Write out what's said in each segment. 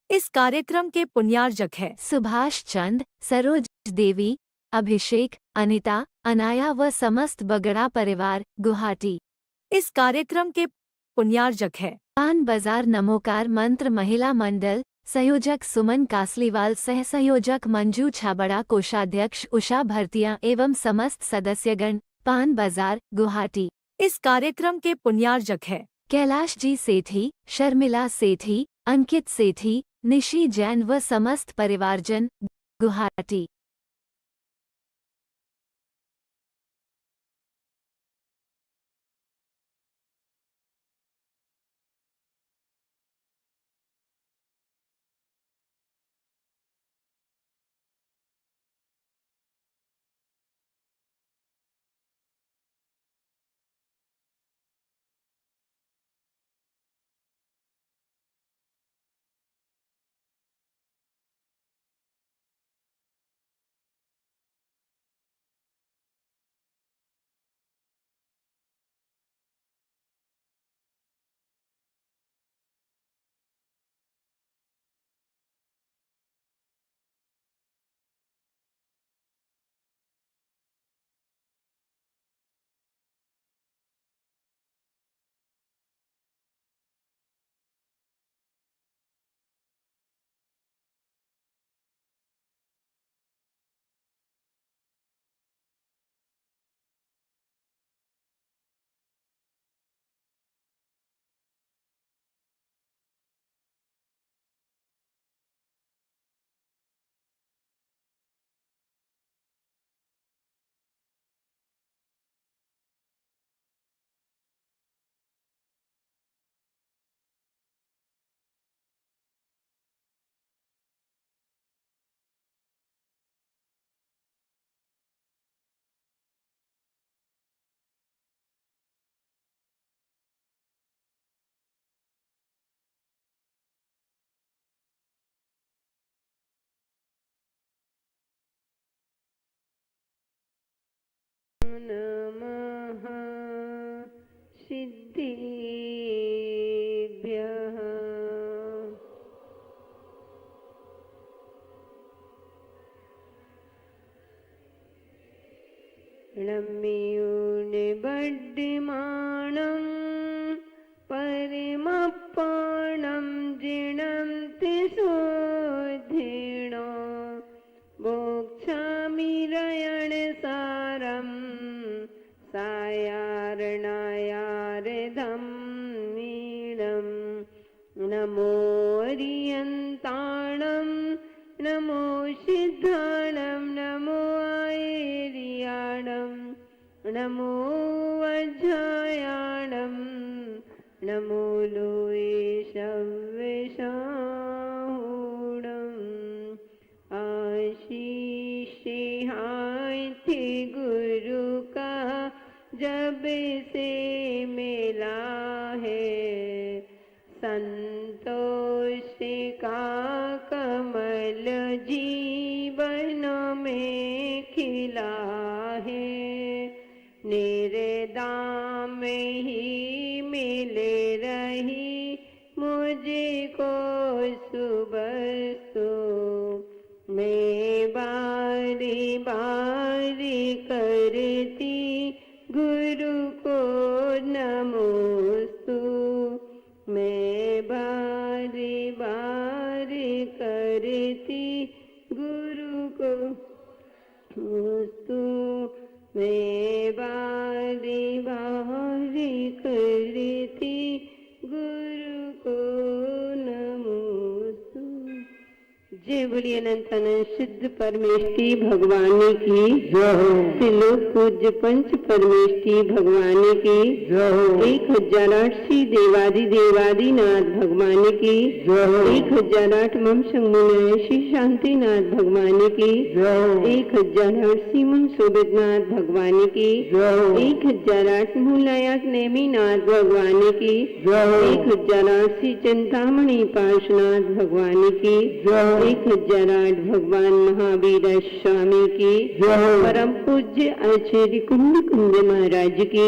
इस कार्यक्रम के पुण्यार्जक है सुभाष चंद, सरोज देवी, अभिषेक, अनिता, अनाया व समस्त बगड़ा परिवार, गुवाहाटी। इस कार्यक्रम के पुण्यार्जक है पान बाजार नमोकार मंत्र महिला मंडल, संयोजक सुमन कासलीवाल, सह संयोजक मंजू छाबड़ा, कोषाध्यक्ष उषा भरतिया एवं समस्त सदस्यगण, पान बाजार, गुवाहाटी। इस कार्यक्रम के पुण्यार्जक है कैलाश जी सेठी, शर्मिला सेठी, अंकित सेठी, निशी जैन व समस्त परिवारजन, गुवाहाटी। नमः सिद्धिभ्यः नम्यूनिबड्डिमाणं परिमप्पाणं जिनं तिशोधिणो बोक्षामि रयणसारं सायारणायारदं मीनं नमोऽरियन्ताणं नमो सिद्धाणं नमो ऐर्याणं नमो वज्रायाणं नमो लोये शव्यसाहूणम् आशीष हाथी गुरु का जब से मिला है, संतोष का कमल जीवन में खिला है। निर्दाम ही मिले रही मुझको सुबस्तु, मैं बारी बारी करती गुरु को नमोस्तु, मैं बारी बारी करती गुरु को नमोस्तु, मैं बारी बारी करती गुरु को नमोस्तु। जय बोलिए अनंत अनंत सिद्ध परमेष्टि भगवानी की जय हो। त्रिलोक पूज्य पंच परमेष्टि भगवानी की जय हो। 1008 देवादि देवादिनाथ भगवानी की जय हो। 1008 मम संगमुनय श्री शांतिनाथ भगवानी की जय हो। 1008 मम शोभितनाथ भगवानी की जय हो। 1008 मूलायाक नेमिनाथ भगवानी की जय हो। 1008 चिंतामणि पार्श्वनाथ भगवानी की जय हो। 1008 पूज्यराज भगवान महावीर स्वामी की, परम पूज्य आचार्य कुंद कुंद महाराज की,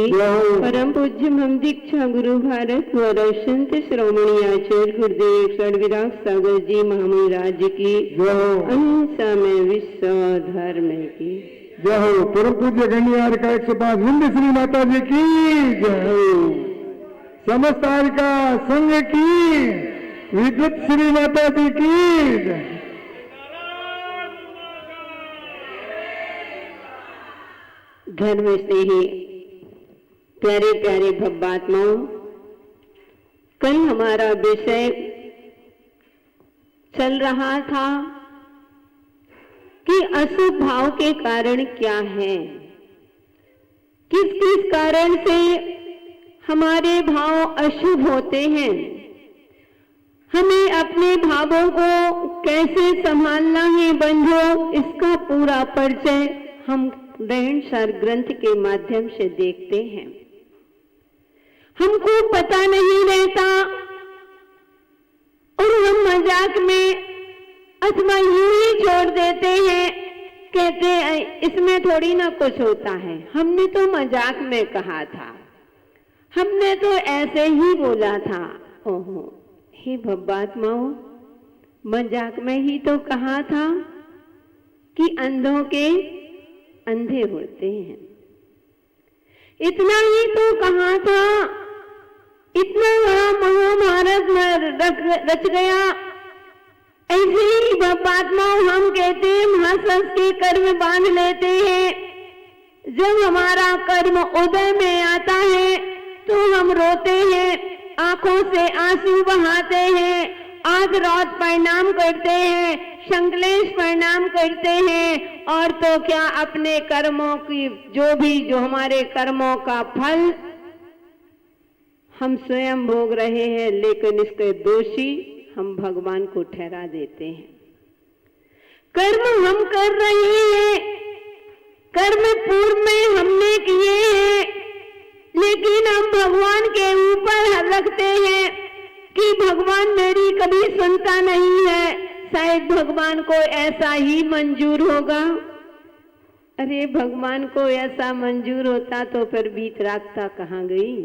परम पूज्य मम दीक्षा गुरु भारत व संत श्रोमणी आचार्य गुरुदेव सर्वविराग सागर जी महाराज की, अहिंसा में विश्व धर्म की जय हो। परम पूज्य गणियार का 105 हिंद श्री माता जी की जय हो। समस्त का संघ की विद्युत श्री माता जी की जय। धर्म स्नेही प्यारे प्यारे भव्यात्माओं, कल हमारा विषय चल रहा था कि अशुभ भाव के कारण क्या है, किस किस कारण से हमारे भाव अशुभ होते हैं, हमें अपने भावों को कैसे संभालना है बंधुओं, इसका पूरा परिचय हम रहनसार ग्रंथ के माध्यम से देखते हैं। हमको पता नहीं रहता और हम मजाक में अथवा यूं ही छोड़ देते हैं, कहते हैं इसमें थोड़ी ना कुछ होता है, हमने तो मजाक में कहा था, हमने तो ऐसे ही बोला था। ओहो, हे भव्यात्माओं, मजाक में ही तो कहा था कि अंधों के अंधे होते हैं, इतना ही तो कहा था, इतना महाभारत रच गया। ऐसे ही भव्यात्माओं हम कहते हैं महासंस के कर्म बांध लेते हैं, जब हमारा कर्म उदय में आता है तो हम रोते हैं, आंखों से आंसू बहाते हैं, आज रात प्रणाम करते हैं, संकलेश प्रणाम करते हैं, और तो क्या अपने कर्मों की जो हमारे कर्मों का फल हम स्वयं भोग रहे हैं, लेकिन इसके दोषी हम भगवान को ठहरा देते हैं। कर्म हम कर रहे हैं, कर्म पूर्व में हमने किए हैं, लेकिन हम भगवान के ऊपर रखते हैं कि भगवान मेरी कभी सुनता नहीं है, शायद भगवान को ऐसा ही मंजूर होगा। अरे भगवान को ऐसा मंजूर होता तो फिर वीतरागता कहाँ गई?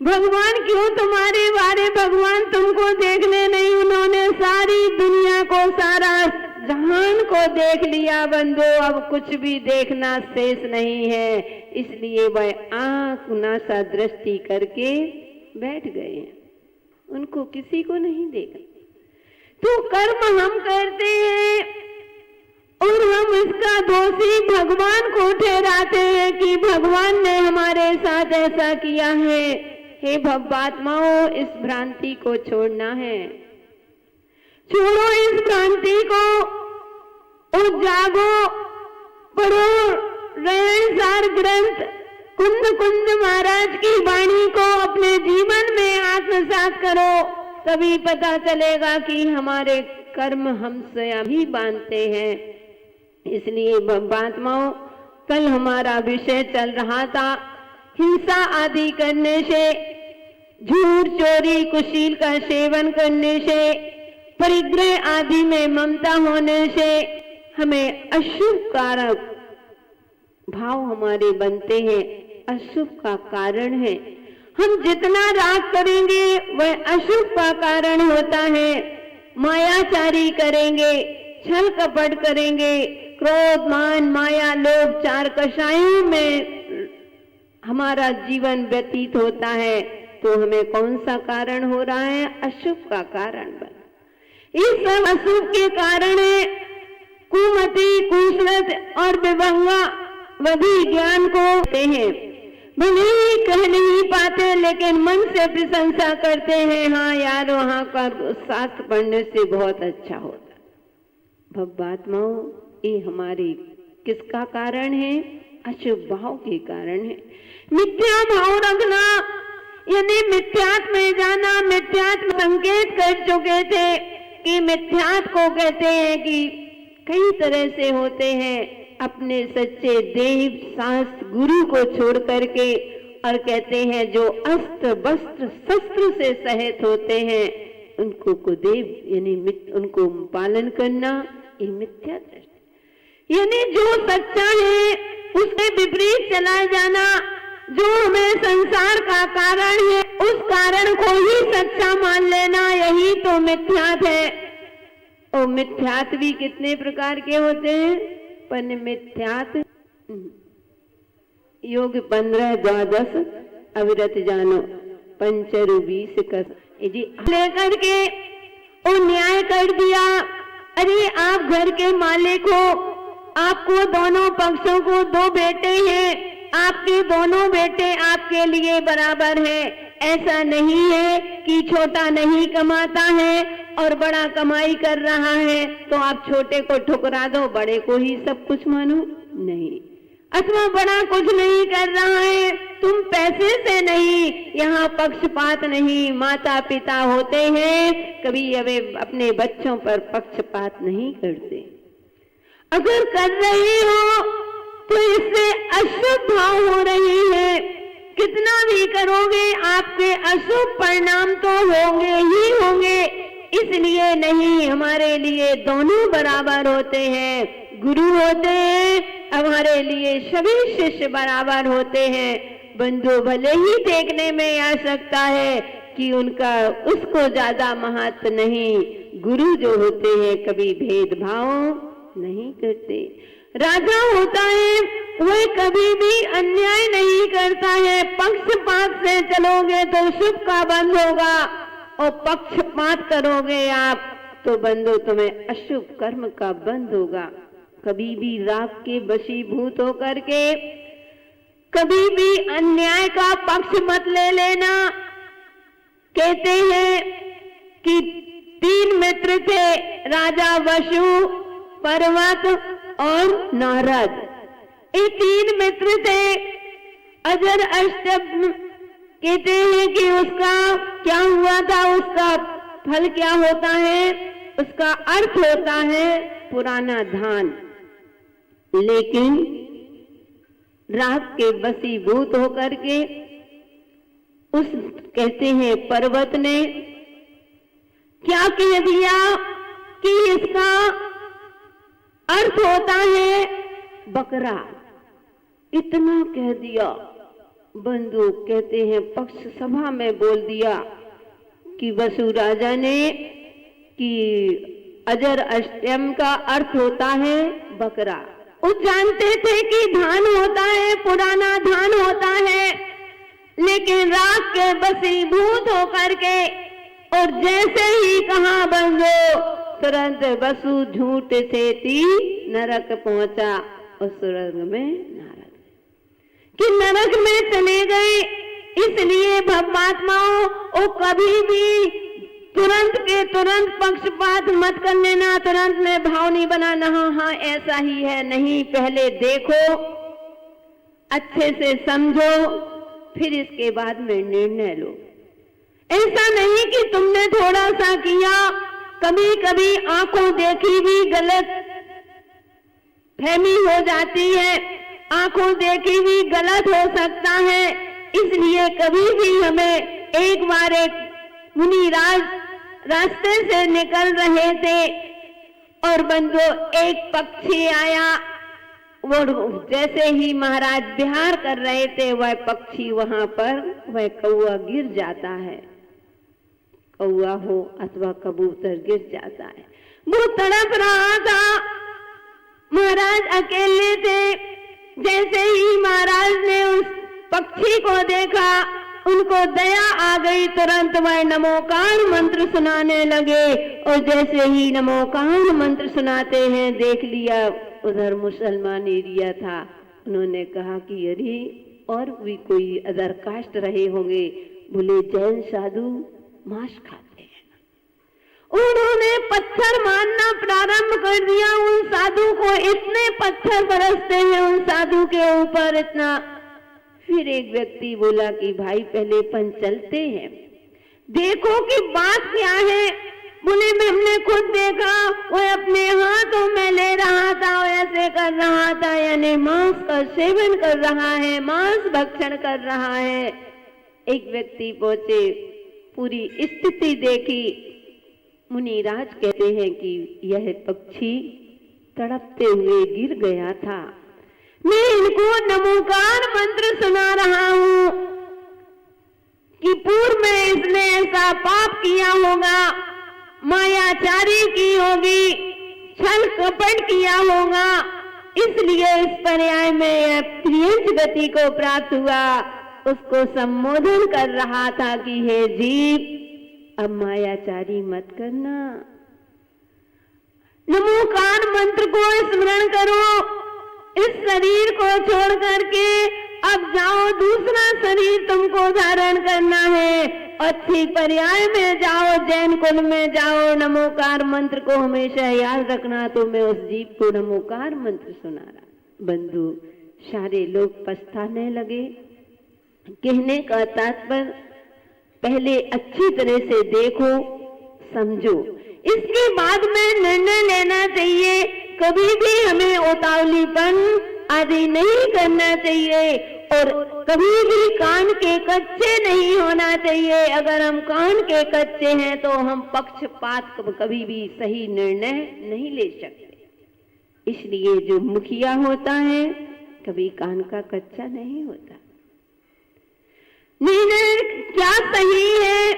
भगवान क्यों तुम्हारे बारे, भगवान तुमको देखने नहीं, उन्होंने सारी दुनिया को, सारा जहान को देख लिया बंदो, अब कुछ भी देखना शेष नहीं है, इसलिए वह आंख नासा दृष्टि करके बैठ गए हैं, उनको किसी को नहीं देखा। तो कर्म हम करते हैं और हम इसका दोषी भगवान को ठहराते हैं कि भगवान ने हमारे साथ ऐसा किया है। हे भव्यात्माओं, इस भ्रांति को छोड़ना है, छोड़ो इस भ्रांति को और जागो, पढ़ो रहनसार ग्रंथ कुंद कुंद महाराज की वाणी को अपने जीवन में आत्मसात करो, तभी पता चलेगा कि हमारे कर्म हम स्वयं ही बांधते हैं। इसलिए भव्यात्माओं, कल हमारा विषय चल रहा था हिंसा आदि करने से, झूठ चोरी कुशील का सेवन करने से, परिग्रह आदि में ममता होने से हमें अशुभ कारक भाव हमारे बनते हैं, अशुभ का कारण है। हम जितना राग करेंगे वह अशुभ का कारण होता है। मायाचारी करेंगे, छल कपट करेंगे, क्रोध मान माया लोभ चार कषायों में हमारा जीवन व्यतीत होता है, तो हमें कौन सा कारण हो रहा है? अशुभ का कारण बना। इस सब अशुभ के कारण है कुमति, कुसरत और विभंगा वही ज्ञान को होते हैं। भले ही कह नहीं पाते, लेकिन मन से प्रशंसा करते हैं, हाँ यार वहां का शास्त्र पढ़ने से बहुत अच्छा होता। भव्यात्माओं, ये हमारे किसका कारण है? अशुभ भाव के कारण है। मिथ्या भाव रखना यानी मिथ्यात्व में जाना। मिथ्यात्व संकेत कर चुके थे कि मिथ्यात्व को कहते हैं कि कई तरह से होते हैं, अपने सच्चे देव शास्त्र गुरु को छोड़ करके, और कहते हैं जो अस्त्र वस्त्र शस्त्र से सहित होते हैं, उनको को देव यानी उनको पालन करना, ये मिथ्या दृष्टि। यानी जो सच्चा है उसके विपरीत चला जाना, जो हमें संसार का कारण है उस कारण को ही सच्चा मान लेना, यही तो मिथ्यात है। और मिथ्यात भी कितने प्रकार के होते हैं? पर मिथ्यात योग 15 द्वादश अविरत जानो पंचरु 20 कस लेकर के और न्याय कर दिया। अरे आप घर के मालिक हो, आपको दोनों पक्षों को 2 बेटे हैं, आपके दोनों बेटे आपके लिए बराबर हैं। ऐसा नहीं है कि छोटा नहीं कमाता है और बड़ा कमाई कर रहा है तो आप छोटे को ठुकरा दो, बड़े को ही सब कुछ मानो, नहीं। अथवा बड़ा कुछ नहीं कर रहा है, तुम पैसे से नहीं, यहाँ पक्षपात नहीं। माता पिता होते हैं, कभी वे अपने बच्चों पर पक्षपात नहीं करते। अगर कर रहे हो तो इससे अशुभ भाव हो रही है। कितना भी करोगे आपके अशुभ परिणाम तो होंगे ही होंगे। इसलिए नहीं, हमारे लिए दोनों बराबर होते हैं। गुरु होते हैं, हमारे लिए सभी शिष्य बराबर होते हैं। बंधु भले ही देखने में आ सकता है कि उनका उसको ज्यादा महत्व नहीं, गुरु जो होते हैं कभी भेदभाव नहीं करते। राजा होता है वह कभी भी अन्याय नहीं करता है। पक्षपात से चलोगे तो शुभ का बंध होगा और पक्षपात करोगे आप तो बंधु तुम्हें अशुभ कर्म का बंध होगा। कभी भी राग के वशीभूत होकर के कभी भी अन्याय का पक्ष मत ले लेना। कहते हैं कि 3 मित्र थे, राजा वसु, पर्वत और नारद। ये 3 मित्र थे। अजर अष्टम कहते हैं कि उसका क्या हुआ था, उसका फल क्या होता है, उसका अर्थ होता है पुराना धान। लेकिन राग के वशीभूत होकर के उस कहते हैं पर्वत ने क्या कह दिया कि इसका अर्थ होता है बकरा। इतना कह दिया। बंधु कहते हैं पक्ष सभा में बोल दिया कि वसु राजा ने कि अजर अष्टम का अर्थ होता है बकरा। वो जानते थे कि धान होता है, पुराना धान होता है, लेकिन राग के वशीभूत होकर के और जैसे ही कहा बंधो तुरंत वसु झूठ से नरक पहुंचा और स्वर्ग में नारद कि नरक में चले गए। इसलिए भवमात्माओं वो कभी भी तुरंत के तुरंत पक्षपात मत कर लेना, तुरंत में भाव नहीं बनाना हाँ ऐसा ही है, नहीं, पहले देखो, अच्छे से समझो, फिर इसके बाद में निर्णय लो। ऐसा नहीं कि तुमने थोड़ा सा किया, कभी कभी आंखों देखी भी गलत फहमी हो जाती है, आंखों देखी भी गलत हो सकता है। इसलिए कभी भी हमें एक बार एक मुनि रास्ते से निकल रहे थे और बंधु एक पक्षी आया, वो जैसे ही महाराज विहार कर रहे थे वह पक्षी वहां पर वह कौआ गिर जाता है, कौआ हो अथवा कबूतर गिर जाता है। वो तड़प रहा था, महाराज अकेले थे। जैसे ही महाराज ने उस पक्षी को देखा उनको दया आ गई, तुरंत वह नमोकार मंत्र सुनाने लगे और जैसे ही नमोकार मंत्र सुनाते हैं देख लिया उधर मुसलमान एरिया था। उन्होंने कहा कि अरे और भी कोई अदर कास्ट रहे होंगे, बोले जैन साधु मांस खाते हैं। उन्होंने पत्थर मारना प्रारंभ कर दिया उन साधु को, इतने पत्थर बरसते हैं उन साधु के ऊपर इतना। फिर एक व्यक्ति बोला कि भाई पहले अपन चलते हैं, देखो कि बात क्या है। बोले हमने खुद देखा, वो अपने हाथों में ले रहा था, ऐसे कर रहा था, यानी मांस का सेवन कर रहा है, मांस भक्षण कर रहा है। एक व्यक्ति पहुंचे, पूरी स्थिति देखी, मुनिराज कहते हैं कि यह पक्षी तड़पते हुए गिर गया था। मैं इनको नमोकार मंत्र सुना रहा हूं कि पूर्व में इसने ऐसा पाप किया होगा, मायाचारी की होगी, छल कपट किया होगा, इसलिए इस पर्याय में यह प्रियंच गति को प्राप्त हुआ। उसको संबोधन कर रहा था कि हे जीव, अब मायाचारी मत करना, नमोकार मंत्र को स्मरण करो, इस शरीर को छोड़ करके अब जाओ, दूसरा शरीर तुमको धारण करना है, अच्छी पर्याय में जाओ, जैन कुल में जाओ, नमोकार मंत्र को हमेशा याद रखना। तो मैं उस जीव को नमोकार मंत्र सुना रहा। बंधु, सारे लोग पछताने लगे। कहने का तात्पर्य, पहले अच्छी तरह से देखो, समझो, इसके बाद में निर्णय लेना चाहिए। कभी भी हमें उतावलीपन आदि नहीं करना चाहिए और कभी भी कान के कच्चे नहीं होना चाहिए। अगर हम कान के कच्चे हैं तो हम पक्षपात कभी भी सही निर्णय नहीं ले सकते। इसलिए जो मुखिया होता है कभी कान का कच्चा नहीं होता। निर्णय क्या सही है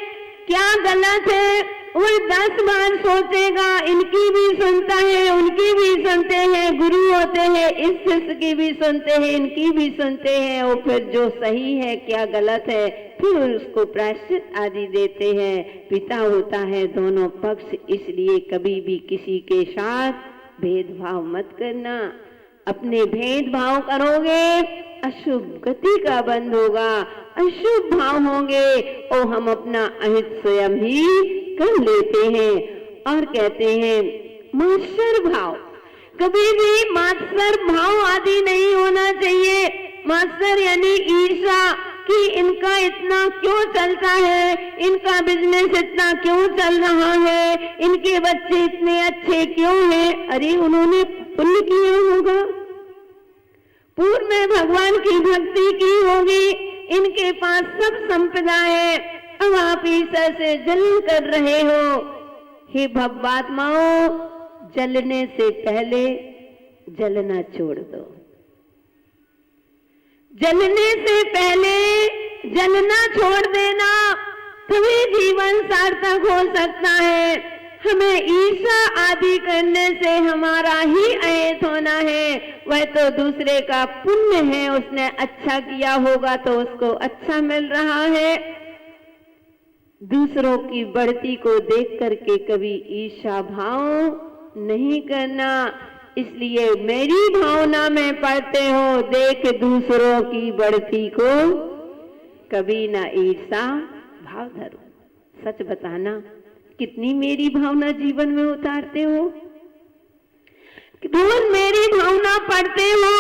क्या गलत है वो 10 बार सोचेगा। इनकी भी सुनता है, उनकी भी सुनते हैं, गुरु होते हैं, इस शिष्य की भी सुनते हैं, इनकी भी सुनते हैं, और फिर जो सही है क्या गलत है फिर उसको प्रायश्चित आदि देते हैं। पिता होता है दोनों पक्ष, इसलिए कभी भी किसी के साथ भेदभाव मत करना। अपने भेदभाव करोगे अशुभ गति का बंध होगा, अशुभ भाव होंगे और हम अपना अहित स्वयं ही कर लेते हैं। और कहते हैं मात्सर भाव, कभी भी मात्सर भाव आदि नहीं होना चाहिए। मात्सर यानी ईर्ष्या कि इनका इतना क्यों चलता है, इनका बिजनेस इतना क्यों चल रहा है, इनके बच्चे इतने अच्छे क्यों हैं। अरे उन्होंने पुण्य किया होगा, पूर्व में भगवान की भक्ति की होगी, इनके पास सब संपदा है, अब आप ईश्वर से जलन कर रहे हो। हे भवात्माओं, जलने से पहले जलना छोड़ दो। जलने से पहले जलना छोड़ देना, तभी जीवन सार्थक हो सकता है। हमें ईर्ष्या आदि करने से हमारा ही अहित होना है। वह तो दूसरे का पुण्य है, उसने अच्छा किया होगा तो उसको अच्छा मिल रहा है। दूसरों की बढ़ती को देख करके कभी ईर्ष्या भाव नहीं करना। इसलिए मेरी भावना में पढ़ते हो, देख दूसरों की बढ़ती को कभी ना ईर्ष्या भाव धरो। सच बताना, कितनी मेरी भावना जीवन में उतारते हो? रोज मेरी भावना पढ़ते हो?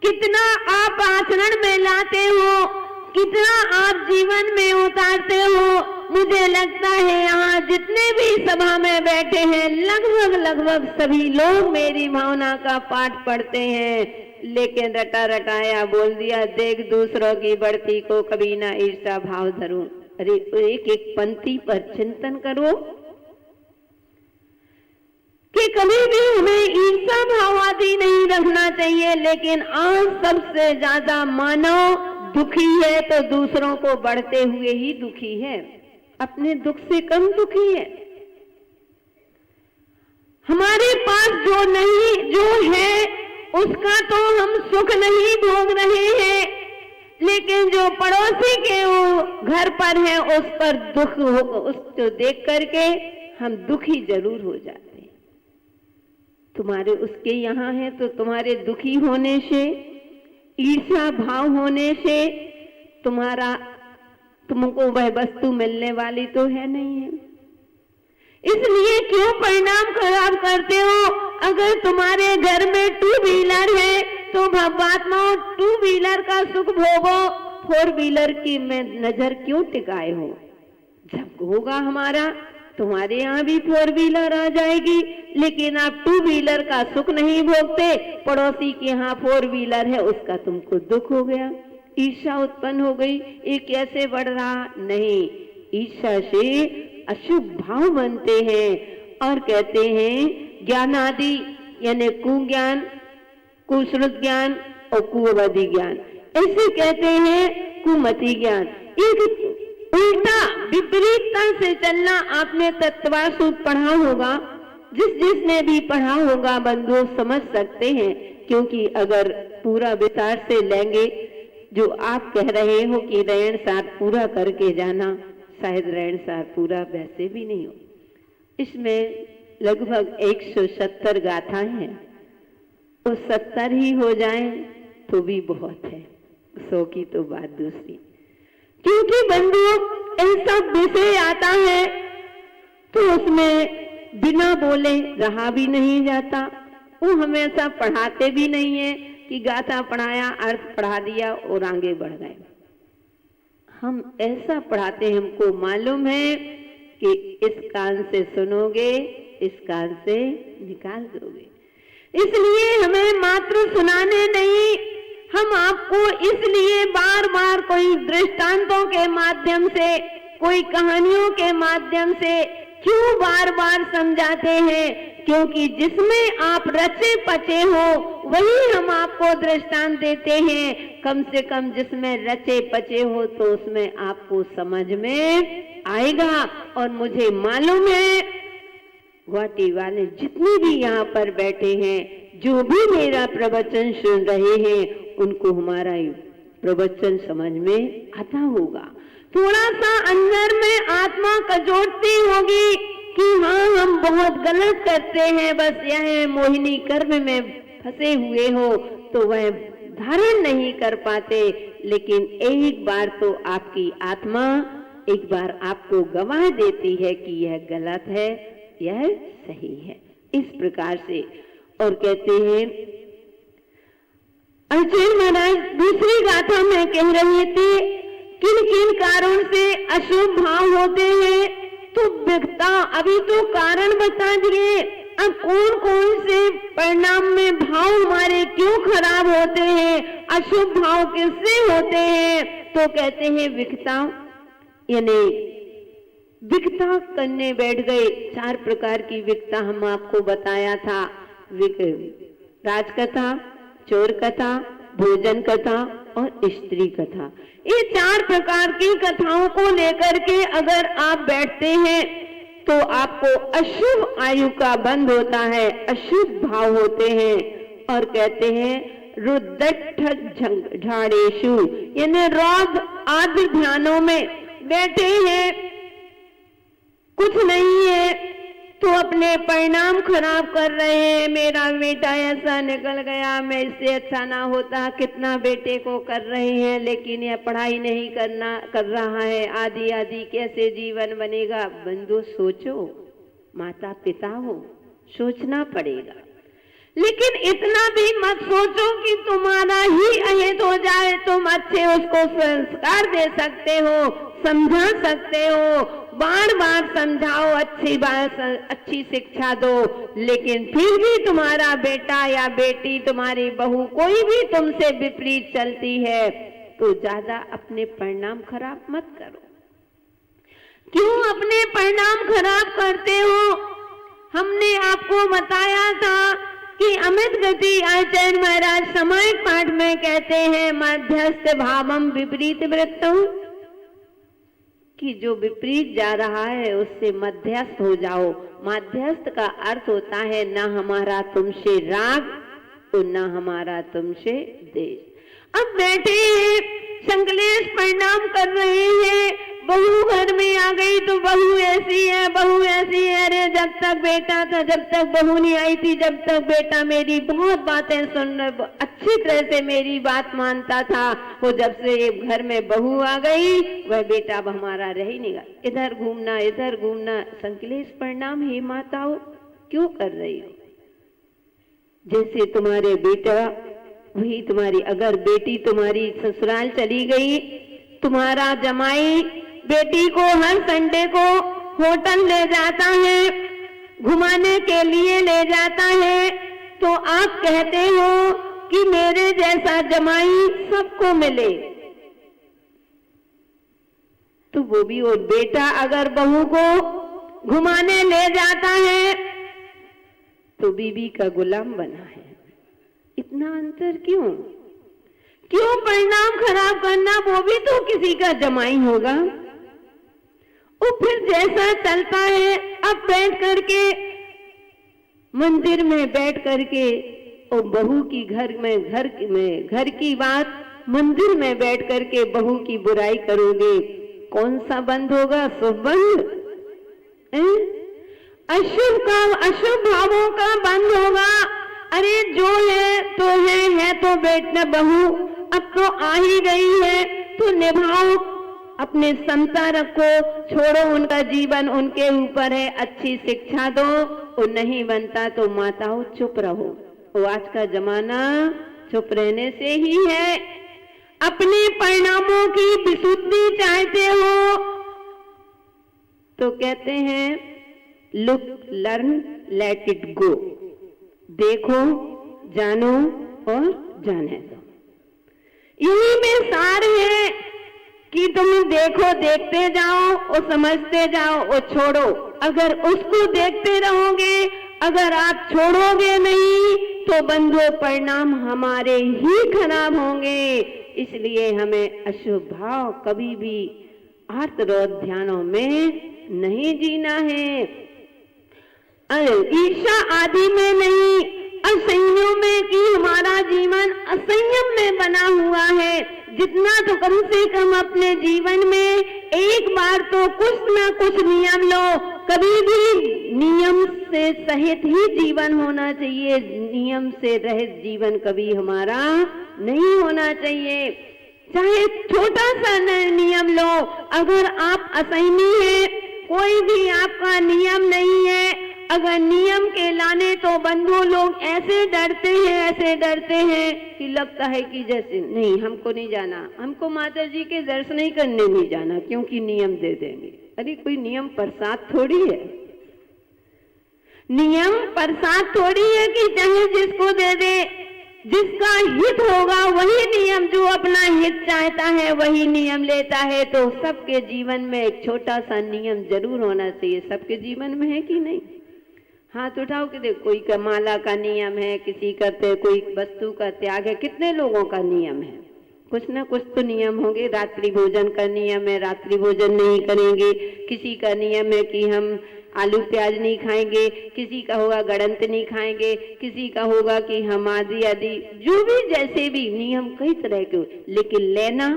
कितना आप आचरण में लाते हो? कितना आप जीवन में उतारते हो? मुझे लगता है यहाँ जितने भी सभा में बैठे हैं लगभग सभी लोग मेरी भावना का पाठ पढ़ते हैं, लेकिन रटा रटाया बोल दिया, देख दूसरों की बढ़ती को कभी ना ईर्ष्या भाव धरूं। अरे एक एक पंक्ति पर चिंतन करो कि कभी भी हमें ईर्ष्या भाव आदि नहीं रखना चाहिए। लेकिन आज सबसे ज्यादा मानव दुखी है तो दूसरों को बढ़ते हुए ही दुखी है, अपने दुख से कम दुखी है। हमारे पास जो है उसका तो हम सुख नहीं भोग रहे हैं, लेकिन जो पड़ोसी के वो घर पर है उस पर दुख हो, उसको देख करके हम दुखी जरूर हो जाते हैं। तुम्हारे उसके यहाँ है तो तुम्हारे दुखी होने से, ईर्ष्या भाव होने से तुमको वह वस्तु मिलने वाली तो है नहीं है। इसलिए क्यों परिणाम खराब करते हो? अगर तुम्हारे घर में 2 व्हीलर है तो भवात्माओं 2 व्हीलर का सुख भोगो, 4 व्हीलर की में नजर क्यों टिकाए हो? जब होगा हमारा, तुम्हारे यहाँ भी 4 व्हीलर आ जाएगी, लेकिन आप 2 व्हीलर का सुख नहीं भोगते, पड़ोसी के यहाँ 4 व्हीलर है उसका तुमको दुख हो गया, ईर्ष्या उत्पन्न हो गई। ये कैसे बढ़ रहा? नहीं, ईर्ष्या से अशुभ भाव बनते हैं और कहते हैं ज्ञानादि यानी कुज्ञान, कुश्रुत ज्ञान और कुअवधि ज्ञान, ऐसे कहते हैं कुमति ज्ञान। एक उल्टा विपरीतता से चलना आपने तत्वासूत्र पढ़ा होगा, जिसने भी पढ़ा होगा बंधु समझ सकते हैं, क्योंकि अगर पूरा विस्तार से लेंगे जो आप कह रहे हो कि रहन सार पूरा करके जाना, शायद रहन सार पूरा वैसे भी नहीं हो। इसमें लगभग 170 गाथाएं हैं, तो 70 ही हो जाएं तो भी बहुत है, 100 की तो बात दूसरी। क्योंकि बंधुओं ऐसा विषय आता है तो उसमें बिना बोले रहा भी नहीं जाता। वो हमेशा पढ़ाते भी नहीं है कि गाथा पढ़ाया, अर्थ पढ़ा दिया और आगे बढ़ गए। हम ऐसा पढ़ाते हैं, हमको मालूम है कि इस कान से सुनोगे, इस कान से निकाल दोगे। इसलिए हमें मात्र सुनाने नहीं, हम आपको इसलिए बार बार कोई दृष्टांतों के माध्यम से, कोई कहानियों के माध्यम से क्यों बार बार समझाते हैं, क्योंकि जिसमें आप रचे पचे हो वही हम आपको दृष्टांत देते हैं। कम से कम जिसमें रचे पचे हो तो उसमें आपको समझ में आएगा। और मुझे मालूम है गुवाहाटी वाले जितने भी यहाँ पर बैठे हैं, जो भी मेरा प्रवचन सुन रहे हैं, उनको हमारा प्रवचन समझ में आता होगा। थोड़ा सा अंदर में आत्मा कचोटती होगी कि हाँ हम बहुत गलत करते हैं, बस यह मोहिनी कर्म में फंसे हुए हो तो वह धारण नहीं कर पाते। लेकिन एक बार तो आपकी आत्मा एक बार आपको गवाह देती है कि यह गलत है, यह सही है, इस प्रकार से। और कहते हैं अर्जुन महाराज दूसरी गाथा में कह रहे थे, किन किन कारण से अशुभ भाव होते हैं, तो व्यक्ता अभी तो कारण बता दिए, अब कौन कौन से परिणाम में भाव हमारे क्यों खराब होते हैं, अशुभ भाव किससे होते हैं। तो कहते हैं विकता, यानी विकता करने बैठ गए। 4 प्रकार की विकता हम आपको बताया था, राजकथा, चोर कथा, भोजन कथा और स्त्री कथा। ये 4 प्रकार की कथाओं को लेकर के अगर आप बैठते हैं तो आपको अशुभ आयु का बंध होता है, अशुभ भाव होते हैं। और कहते हैं रुद्रठ झाड़ेशु, यानी रौद्र आदि ध्यानों में बैठे हैं, कुछ नहीं है तो अपने परिणाम खराब कर रहे हैं। मेरा बेटा ऐसा निकल गया, मैं इससे अच्छा ना होता, कितना बेटे को कर रहे हैं, लेकिन यह पढ़ाई नहीं कर रहा है, आदि आदि कैसे जीवन बनेगा। बंधु सोचो, माता पिता हो, सोचना पड़ेगा। लेकिन इतना भी मत सोचो कि तुम्हारा ही अहित हो जाए, तुम अच्छे उसको संस्कार दे सकते हो, समझा सकते हो, बार बार समझाओ, अच्छी बात, अच्छी शिक्षा दो। लेकिन फिर भी तुम्हारा बेटा या बेटी, तुम्हारी बहू कोई भी तुमसे विपरीत चलती है तो ज्यादा अपने परिणाम खराब मत करो। क्यों अपने परिणाम खराब करते हो? हमने आपको बताया था कि अमित गति आचार्य महाराज सामायिक पाठ में कहते हैं मध्यस्थ भावम विपरीत वृत्तम, कि जो विपरीत जा रहा है उससे मध्यस्थ हो जाओ। मध्यस्थ का अर्थ होता है ना हमारा तुमसे राग और ना हमारा तुमसे द्वेष। अब बैठे हैं, संकलेश परिणाम कर रहे हैं, बहू घर में आ गई तो बहू ऐसी है, बहू ऐसी है। अरे जब तक बेटा था, जब तक बहू नहीं आई थी, जब तक बेटा मेरी बहुत बातें सुन, अच्छी तरह से मेरी बात मानता था, वो जब से घर में बहू आ गई वह बेटा अब हमारा रह ही नहीं गया। इधर घूमना, इधर घूमना, संकलेश परिणाम ही माताओं क्यों कर रही हो? जैसे तुम्हारे बेटा वही तुम्हारी, अगर बेटी तुम्हारी ससुराल चली गई, तुम्हारा जमाई बेटी को हर संडे को होटल ले जाता है, घुमाने के लिए ले जाता है, तो आप कहते हो कि मेरे जैसा जमाई सबको मिले। तो वो भी, और बेटा अगर बहू को घुमाने ले जाता है तो बीवी का गुलाम बना है। इतना अंतर क्यों? क्यों परिणाम खराब करना? वो भी तो किसी का जमाई होगा। और फिर जैसा चलता है, अब बैठ करके मंदिर में बैठ करके और बहू की घर की बात मंदिर में बैठ करके बहू की बुराई करोगे, कौन सा बंद होगा? शुभ बंद? अशुभ भावों का बंद होगा। अरे जो है तो बेटा बहू अब तो आ ही गई है तो निभाओ, अपने समता रखो, छोड़ो उनका जीवन उनके ऊपर है, अच्छी शिक्षा दो, और नहीं बनता तो माताओं चुप रहो। और आज का जमाना चुप रहने से ही है। अपने परिणामों की विशुद्धि चाहते हो तो कहते हैं look, learn, let it go. देखो, जानो और जाने दो। यही में सार है कि तुम देखो, देखते जाओ और समझते जाओ और छोड़ो। अगर उसको देखते रहोगे, अगर आप छोड़ोगे नहीं तो बंधुओं परिणाम हमारे ही खराब होंगे। इसलिए हमें अशुभ भाव कभी भी आर्तरोध ध्यानों में नहीं जीना है। ईर्षा आदि में नहीं, असंयम में, कि हमारा जीवन असंयम में बना हुआ है। जितना तो कम से कम अपने जीवन में एक बार तो कुछ ना कुछ नियम लो। कभी भी नियम से सहित ही जीवन होना चाहिए, नियम से रहित जीवन कभी हमारा नहीं होना चाहिए। चाहे छोटा सा नियम लो, अगर आप असंयमी हैं, कोई भी आपका नियम नहीं है, अगर नियम के लाने तो बंधु लोग ऐसे डरते हैं कि लगता है कि जैसे नहीं, हमको नहीं जाना, हमको माता जी के दर्शन नहीं करने नहीं जाना, क्योंकि नियम दे देंगे। अरे कोई नियम प्रसाद थोड़ी है, नियम प्रसाद थोड़ी है कि चाहे जिसको दे दे, जिसका हित होगा वही नियम, जो अपना हित चाहता है वही नियम लेता है। तो सबके जीवन में एक छोटा सा नियम जरूर होना चाहिए। सबके जीवन में है कि नहीं? हाथ उठाओ कि देखो, कोई का माला का नियम है, किसी का कोई वस्तु का त्याग है, कितने लोगों का नियम है? कुछ ना कुछ तो नियम होंगे। रात्रि भोजन का नियम है, रात्रि भोजन नहीं करेंगे। किसी का नियम है कि हम आलू प्याज नहीं खाएंगे, किसी का होगा गड़ंत नहीं खाएंगे, किसी का होगा कि हम आदि आदि, जो भी जैसे भी नियम कई तरह के। लेकिन लेना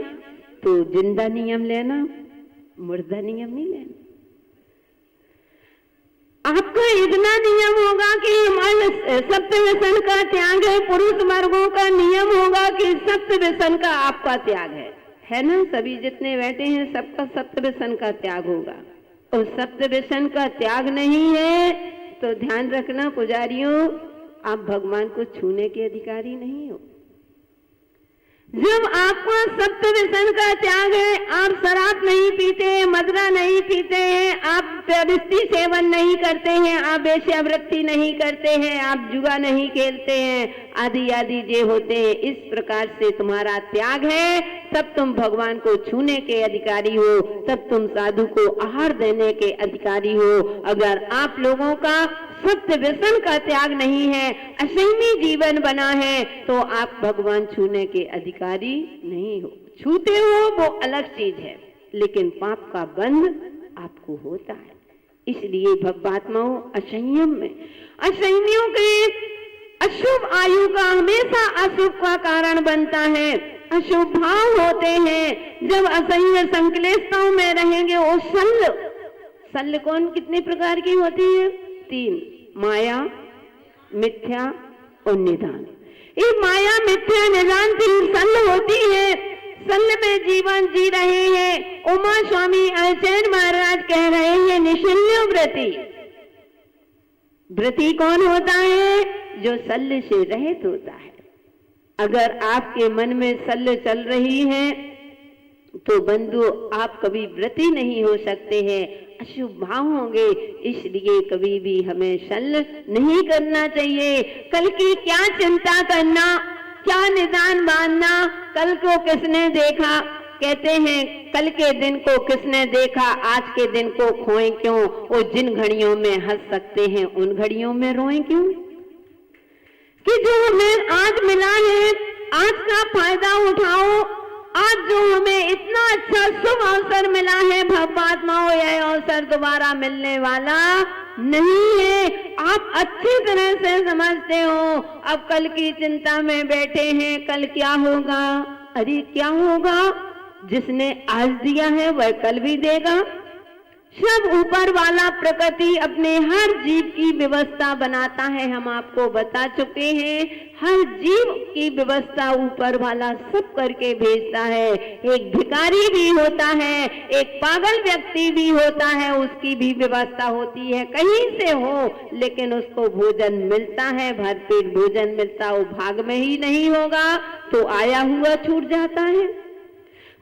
तो जिंदा नियम लेना, मुर्दा नियम नहीं लेना। आपका इतना नियम होगा कि हमारे सप्त व्यसन का त्याग है। पुरुष वर्गों का नियम होगा कि सप्त व्यसन का आपका त्याग है ना? सभी जितने बैठे हैं सबका सप्त व्यसन का त्याग होगा। और सप्त व्यसन का त्याग नहीं है तो ध्यान रखना पुजारियों, आप भगवान को छूने के अधिकारी नहीं हो। जब आपका सप्त व्यसन का त्याग है, आप शराब नहीं पीते हैं, मदरा नहीं पीते हैं, आप प्रवृत्ति सेवन नहीं करते हैं, आप वेश्यावृत्ति नहीं करते हैं, आप जुआ नहीं खेलते हैं, आदि आदि जे होते हैं, इस प्रकार से तुम्हारा त्याग है, तब तुम भगवान को छूने के अधिकारी हो, तब तुम साधु को आहार देने के अधिकारी हो। अगर आप लोगों का सप्त व्यसन का त्याग नहीं है, असंयमी जीवन बना है, तो आप भगवान छूने के अधिकारी नहीं हो। छूते हो वो अलग चीज है, लेकिन पाप का बंध आपको होता है। इसलिए भक्तात्माओं, असंयम में, असंयमियों के अशुभ आयु का हमेशा अशुभ का कारण बनता है। अशुभ भाव होते हैं। जब असंयम संकलेशताओं में रहेंगे, वो शल्य कौन कितने प्रकार की होती है? 3, माया, मिथ्या और निदान। ये माया, मिथ्या, निदान 3 शल्य होती है। शल्य में जीवन जी रहे हैं। उमा स्वामी आचार्य महाराज कह रहे हैं, निशल्य व्रति। व्रति कौन होता है? जो शल्य से रहित होता है। अगर आपके मन में शल्य चल रही है तो बंधु आप कभी व्रती नहीं हो सकते हैं, अशुभ भाव होंगे। इसलिए कभी भी हमें शल्य नहीं करना चाहिए। कल की क्या चिंता करना, क्या निदान बांधना, कल को किसने देखा। कहते हैं कल के दिन को किसने देखा, आज के दिन को खोए क्यों, वो जिन घड़ियों में हंस सकते हैं उन घड़ियों में रोए क्यों। कि जो हमें आज मिला है आज का फायदा उठाओ। आज जो हमें इतना अच्छा शुभ अवसर मिला है भवपात्माओं, यह अवसर दोबारा मिलने वाला नहीं है। आप अच्छी तरह से समझते हो। अब कल की चिंता में बैठे हैं, कल क्या होगा। अरे क्या होगा, जिसने आज दिया है वह कल भी देगा। सब ऊपर वाला प्रकृति अपने हर जीव की व्यवस्था बनाता है। हम आपको बता चुके हैं, हर जीव की व्यवस्था ऊपर वाला सब करके भेजता है। एक भिखारी भी होता है, एक पागल व्यक्ति भी होता है, उसकी भी व्यवस्था होती है, कहीं से हो लेकिन उसको भोजन मिलता है, भरपेट भोजन मिलता। वो भाग में ही नहीं होगा तो आया हुआ छूट जाता है।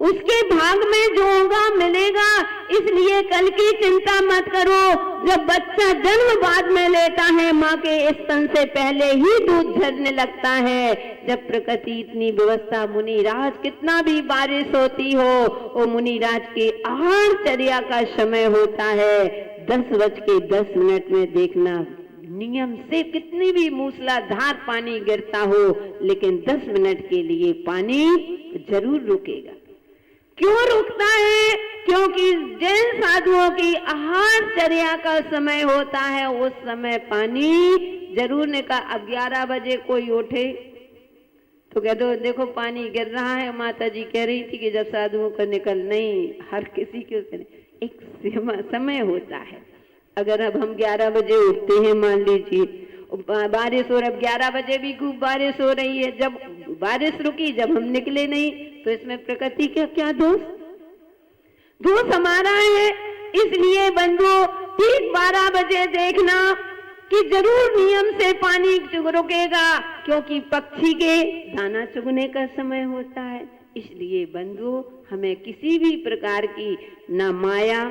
उसके भाग में जो होगा मिलेगा। इसलिए कल की चिंता मत करो। जब बच्चा जन्म बाद में लेता है, माँ के स्तन से पहले ही दूध झरने लगता है। जब प्रकृति इतनी व्यवस्था, मुनिराज कितना भी बारिश होती हो, वो मुनिराज के आहारचर्या का समय होता है 10:10 में। देखना नियम से कितनी भी मूसलाधार पानी गिरता हो, लेकिन 10 मिनट के लिए पानी जरूर रुकेगा। क्यों रुकता है? क्योंकि जैन साधुओं की आहारचर्या का समय होता है, उस समय पानी जरूर ने कहा। अब 11 बजे कोई उठे तो कह दो देखो पानी गिर रहा है। माता जी कह रही थी कि जब साधुओं का निकल, नहीं, हर किसी के एक समय होता है। अगर अब हम 11 बजे उठते हैं, मान लीजिए बारिश हो रही, अब 11 बजे भी खूब बारिश हो रही है, जब बारिश रुकी, जब हम निकले नहीं, तो इसमें प्रकृति का क्या दोष? दोष हमारा है। इसलिए बंधुओं, ठीक 12 बजे देखना कि जरूर नियम से पानी रुकेगा, क्योंकि पक्षी के दाना चुगने का समय होता है। इसलिए बंधुओं, हमें किसी भी प्रकार की ना माया,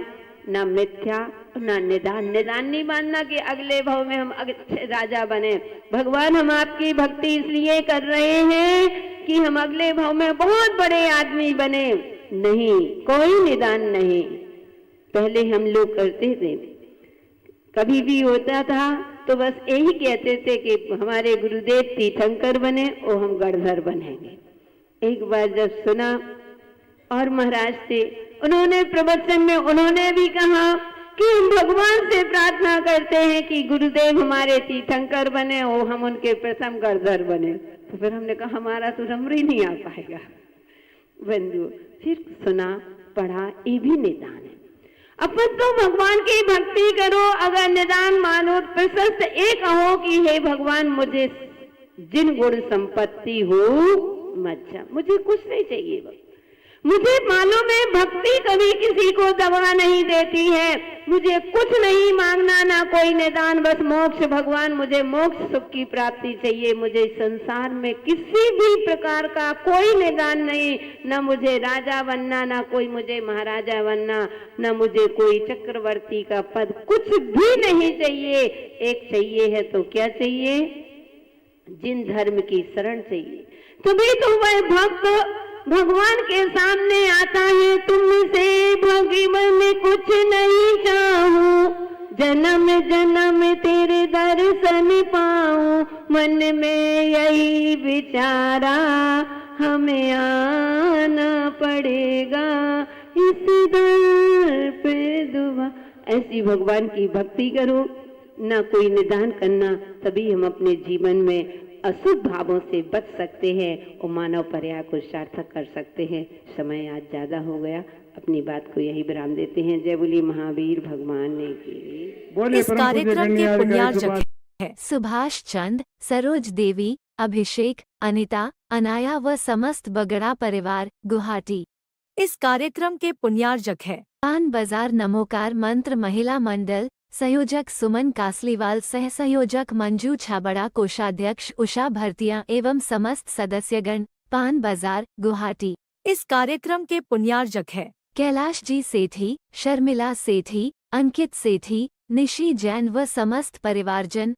ना मिथ्या, ना निदान नहीं मानना कि अगले भाव में हम अच्छे राजा बने। भगवान, हम आपकी भक्ति इसलिए कर रहे हैं कि हम अगले भाव में बहुत बड़े आदमी बने। नहीं, कोई निदान नहीं। पहले हम लोग करते थे, कभी भी होता था तो बस यही कहते थे कि हमारे गुरुदेव तीर्थंकर बने और हम गढ़धर बनेंगे। एक बार जब सुना, और महाराज थे, उन्होंने प्रवचन में उन्होंने भी कहा कि हम भगवान से प्रार्थना करते हैं कि गुरुदेव हमारे तीर्थंकर बने और हम उनके प्रथम गढ़धर बने। तो फिर हमने कहा हमारा तो नंबर ही नहीं आ पाएगा। बंधु, फिर सुना पढ़ा, ये भी निदान है। अपन तो भगवान की भक्ति करो, अगर निदान मानो, प्रशस्त एक कहो कि हे भगवान, मुझे जिन गुण संपत्ति हो मत जा, मुझे कुछ नहीं चाहिए। मुझे मालूम है भक्ति कभी किसी को दवा नहीं देती है। मुझे कुछ नहीं मांगना, ना कोई निदान, बस मोक्ष। भगवान, मुझे मोक्ष सुख की प्राप्ति चाहिए। मुझे संसार में किसी भी प्रकार का कोई निदान नहीं, ना मुझे राजा बनना, ना कोई मुझे महाराजा बनना, ना मुझे कोई चक्रवर्ती का पद, कुछ भी नहीं चाहिए। एक चाहिए है तो क्या चाहिए? जिन धर्म की शरण चाहिए। तभी तो वह भक्त भगवान के सामने आता है, तुमसे भगवान कुछ नहीं चाहूं, जन्म जन्म तेरे दर्शन पाऊं, मन में यही विचारा हमें आना पड़ेगा इस दर पे दुआ। ऐसी भगवान की भक्ति करो, ना कोई निदान करना, तभी हम अपने जीवन में अशुभ भावों से बच सकते हैं और मानव पर्याय को सार्थक कर सकते हैं। समय आज ज्यादा हो गया, अपनी बात को यही विराम देते हैं। जय बोली महावीर भगवान ने की। इस कार्यक्रम के पुण्यार्जक है सुभाष चंद, सरोज देवी, अभिषेक, अनिता, अनाया व समस्त बगड़ा परिवार, गुवाहाटी। इस कार्यक्रम के पुण्यार्जक है पान बाजार नमोकार मंत्र महिला मंडल, संयोजक सुमन कासलीवाल, सह संयोजक मंजू छाबड़ा, कोषाध्यक्ष उषा भरतिया एवं समस्त सदस्यगण, पान बाजार, गुवाहाटी। इस कार्यक्रम के पुण्यार्जक है कैलाश जी सेठी, शर्मिला सेठी, अंकित सेठी, निशी जैन व समस्त परिवारजन,